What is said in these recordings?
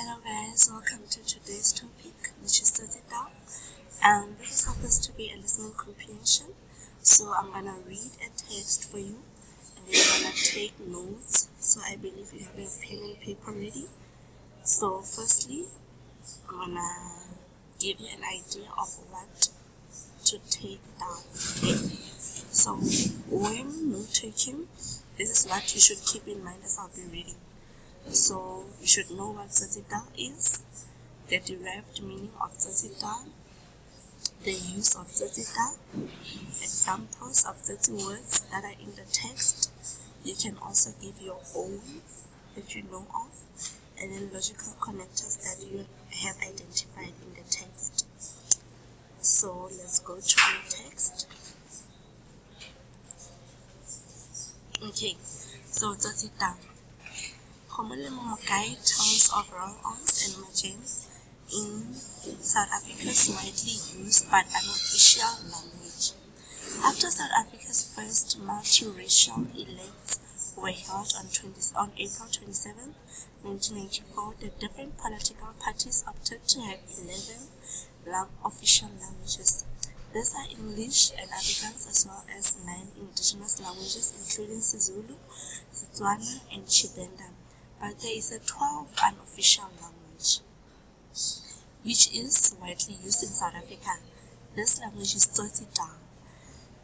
Hello guys, welcome to today's topic, which is Tazita. This is supposed to be a listening comprehension. So I'm gonna read a text for you and then you're gonna take notes. So I believe you have your pen and paper ready. So firstly, I'm gonna give you an idea of what to take down. Okay? So when note taking, this is what you should keep in mind as I'll be reading. So you should know what Tazita is, the derived meaning of Tazita, the use of Tazita, examples of Tazita words that are in the text. You can also give your own that you know of, and then logical connectors that you have identified in the text. So let's go to the text. Okay, so Tazita. Terms of roll-ons and margins in South Africa's widely used but unofficial language. After South Africa's first multiracial elections were held on April 27, 1994, the different political parties opted to have 11 official languages. These are English and Afrikaans as well as 9 indigenous languages including Sizulu, Setswana and Tshivenda. But there is a 12th unofficial language, which is widely used in South Africa. This language is Tsotsi Taal.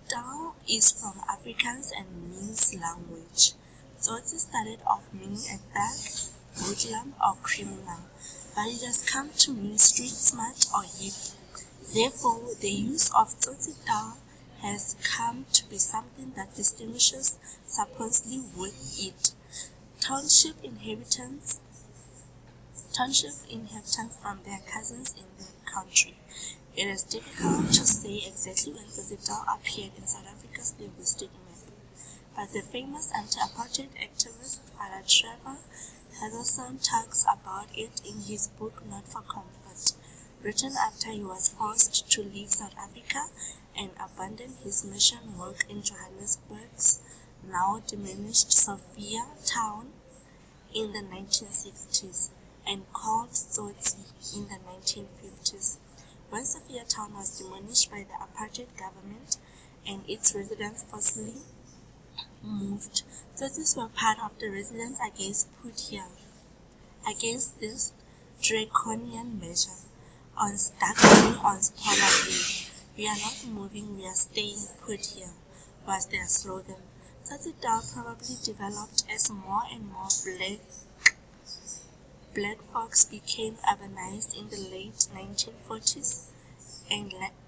Taal is from Afrikaans and means language. Tsotsi started off meaning a thug, hoodlum or criminal, but it has come to mean street smart or hip. Therefore, the use of Tsotsi Taal has come to be something that distinguishes supposedly with it. Township inhabitants from their cousins in the country. It is difficult to say exactly when Tsotsi Taal appeared in South Africa's linguistic map, but the famous anti-apartheid activist Father Trevor Huddleston talks about it in his book Not for Comfort, written after he was forced to leave South Africa and abandon his mission work in Johannesburg's now diminished Sophia town in the 1960s and called Tsotsi in the 1950s. When Sophia town was demolished by the apartheid government and its residents forcibly moved, Tsotsis were part of the resistance against this draconian measure. On starting on Polar Day, we are not moving, we are staying put here, was their slogan. Tsotsi Taal probably developed as more and more black folks became urbanized in the late 1940s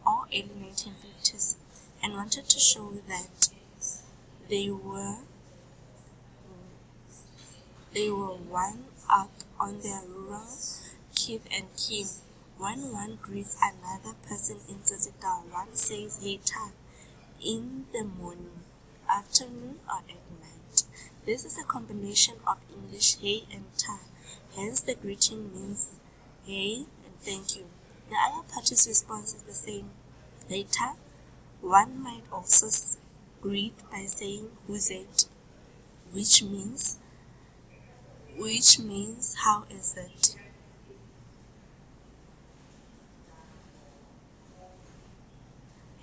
or early 1950s and wanted to show that they were one up on their rural kith and kin. When one greets another person in Tsotsi Taal, one says "Hey Ta" in the morning, afternoon or at night. This is a combination of English hey and ta, hence the greeting means hey and thank you. The other party's response is the same, hey ta. One might also greet by saying who's it, which means how is it.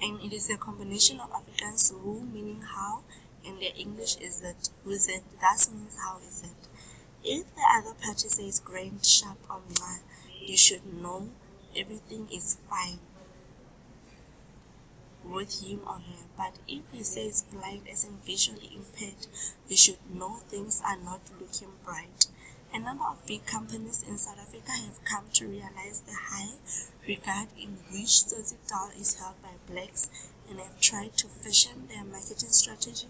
And it is a combination of Afrikaans who meaning how and their English is it, who is it, that means how is it. If the other party says grind sharp or ma, you should know everything is fine with him or her. But if he says blind as in visually impaired, you should know things are not looking bright. A number of big companies in South Africa have come to realize the high regard in which Tsotsi Taal is held by blacks and have tried to fashion their marketing strategy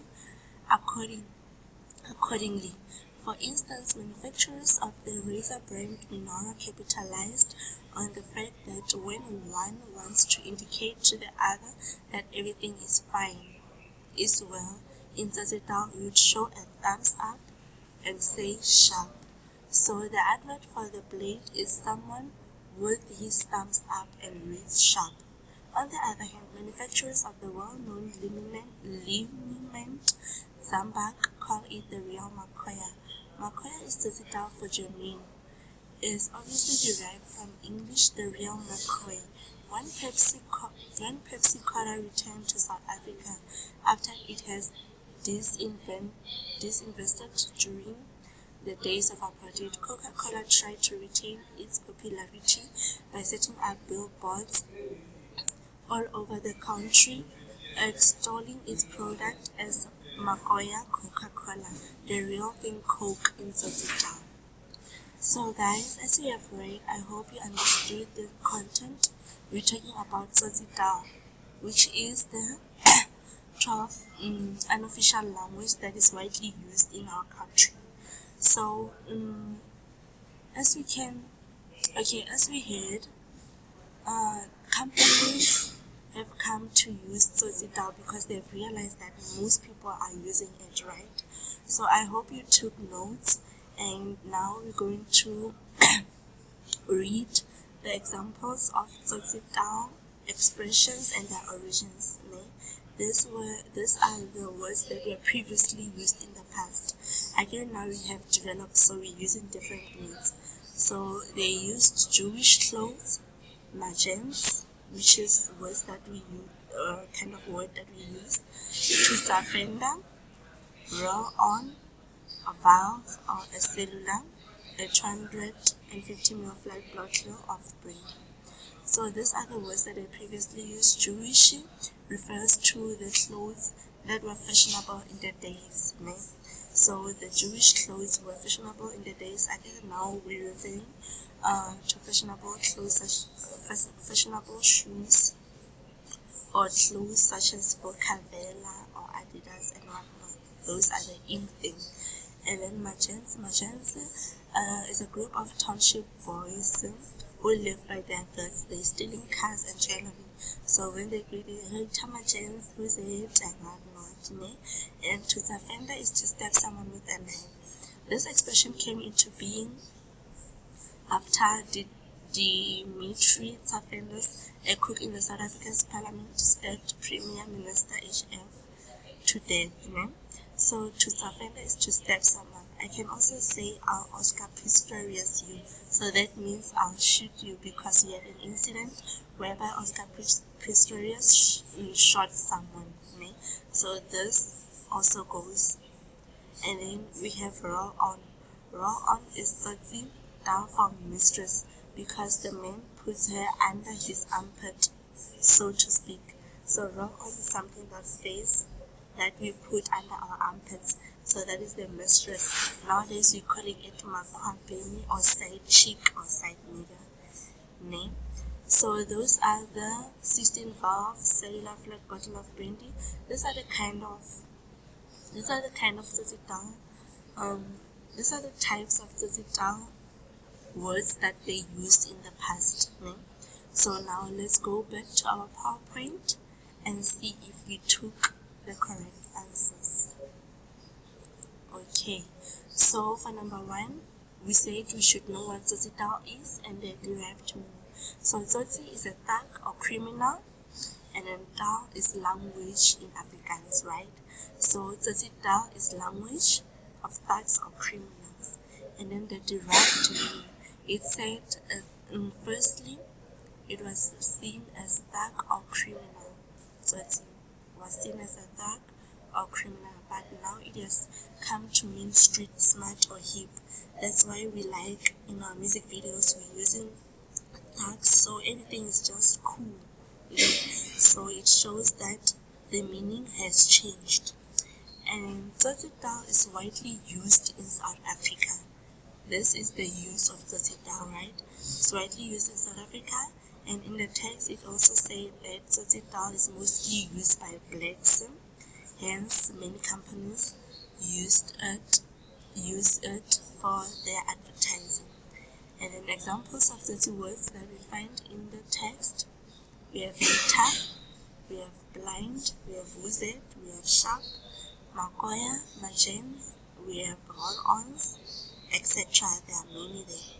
accordingly. For instance, manufacturers of the razor brand Minora capitalized on the fact that when one wants to indicate to the other that everything is fine, is well, in Tsotsi Taal you would show a thumbs up and say sharp. So the advert for the blade is someone with his thumbs up and reads sharp. On the other hand, manufacturers of the well-known liniment Zambak call it the real Makoya. Makoya is Tsotsi Taal for Germaine, is obviously derived from English, the real McCoy. One Pepsi Cola returned to South Africa after it has disinvested during the days of apartheid. Coca-Cola tried to retain its popularity by setting up billboards all over the country, extolling its product as Makoya Coca-Cola, the real thing Coke in Zotitown. So guys, as you have read, I hope you understood the content. We're talking about Zotitown, which is the 12th unofficial language that is widely used in our country. So, as we heard, companies have come to use Zotitown because they've realized that most people are using it, right? So I hope you took notes, and now we're going to read the examples of Zotitown expressions and their origins. These are the words that were previously used in the past. Again, now we have developed, so we're using different words. So they used Jewish clothes, magents, which is words that we use, kind of word that we use, Tuzafenda, roll on, a valve or a cellular, a 250 ml flat bottle of bread. So these are the words that I previously used. Jewish refers to the clothes that were fashionable in the days. So the Jewish clothes were fashionable in the days. Again, now we're referring to fashionable clothes, fashionable shoes, or clothes such as Bocavella or Adidas and whatnot. Those are the in thing. And then magents is a group of township boys who live by their thirds. They're stealing cars and jewelry. So when they greet, they heard magents, who's it, and whatnot. And to Zafenda is to stab someone with a knife. This expression came into being after Dimitri Tsafendas, a cook in the South Africa's parliament, stabbed Premier Minister HF to death. So to Tsafenda is to stab someone. I can also say I'll Oscar Pistorius you. So that means I'll shoot you because you had an incident whereby Oscar Pistorius shot someone. So this also goes. And then we have roll on. Roll on is Tsotsi down from mistress because the man puts her under his armpit, so to speak. So roll on is something that stays, that we put under our armpits. So that is the mistress. Nowadays we're calling it makwabeni or side chick or side nigger. So those are the 16 valve cellular flat bottle of brandy. These are the kind of Zotitown. These are the types of Zotitown words that they used in the past. So now let's go back to our PowerPoint and see if we took the correct answers. Okay, so for number 1, we said we should know what Zotitown is and their derived meaning. So Zotsi is a thug or criminal, and then Tao is language in Afrikaans, right? So Zotitown is language of thugs or criminals. And then the derived meaning, it said firstly it was seen as thug or criminal. Zotsi was seen as a thug or criminal, but now it has come to mean street smart or hip. That's why we like in our music videos we're using thugs, so everything is just cool. So it shows that the meaning has changed. And Zotitown is widely used in South Africa. This is the use of Zotitown, right? It's widely used in South Africa, and in the text it also says that Zotitown is mostly used by blacks. Hence, many companies use it for their advertising. And then examples of the two words that we find in the text, we have meter, we have blind, we have wizard, we have sharp, makoya, magents, we have roll-ons, etc. There are many there.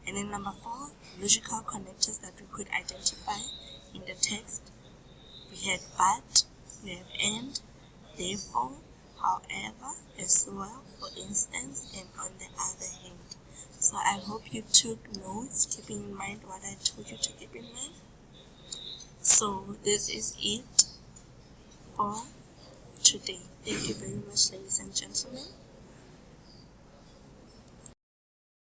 And then number 4, logical connectors that we could identify in the text. We had but, we have and, therefore, however, as well, for instance, and on the other hand. So I hope you took notes, keeping in mind what I told you to keep in mind. So this is it for today. Thank you very much, ladies and gentlemen.